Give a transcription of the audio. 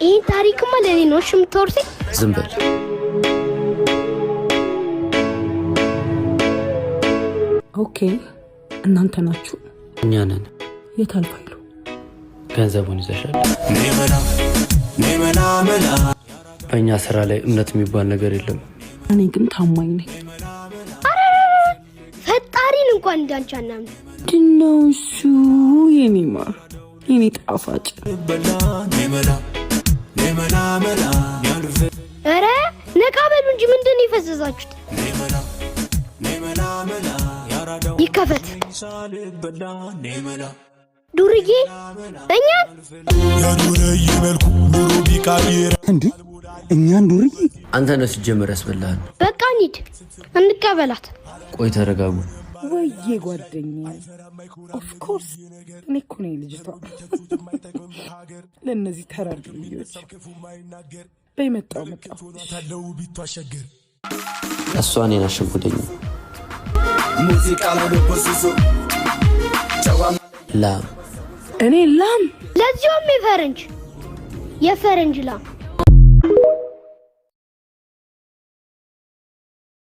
ይሄ ታሪክማ ለኔ ነው ሽምቶርሲ ዝም በል ኦኬ እናንተ ናችሁ እኛ ነን የታል ፋይሉ ገንዘቡን ይዘሻል በእኛ ስራ ላይ እምነት የሚባል ነገር የለም እኔ ግን ታማኝ ነኝ ፈጣሪን እንኳን እንዳንቻናም ድነውሱ የኔ ማር የኔ ጣፋጭ ኧረ ነቃ በሉ እንጂ ምንድን ይፈዘዛችሁት ይከፈት ዱርዬ እኛ ያዱርዬ መልኩ ኑሮ ቢቃየር እንዴ እኛን ዱርዬ አንተ ነህ ሲጀመር ያስበላል በቃ እንሂድ እንቀበላት ቆይ ተረጋጉ ወይዬ ጓደኛዬ ኦፍ ኮርስ እኔ እኮ ነኝ ልጅቷ ለእነዚህ ተራዱ ልጆች በመጣው እሷ እኔን አሸጉደኝ ሙዚቃ ለበሱሱ ላም እኔ ላም ለዚህም የፈረንጅ ላም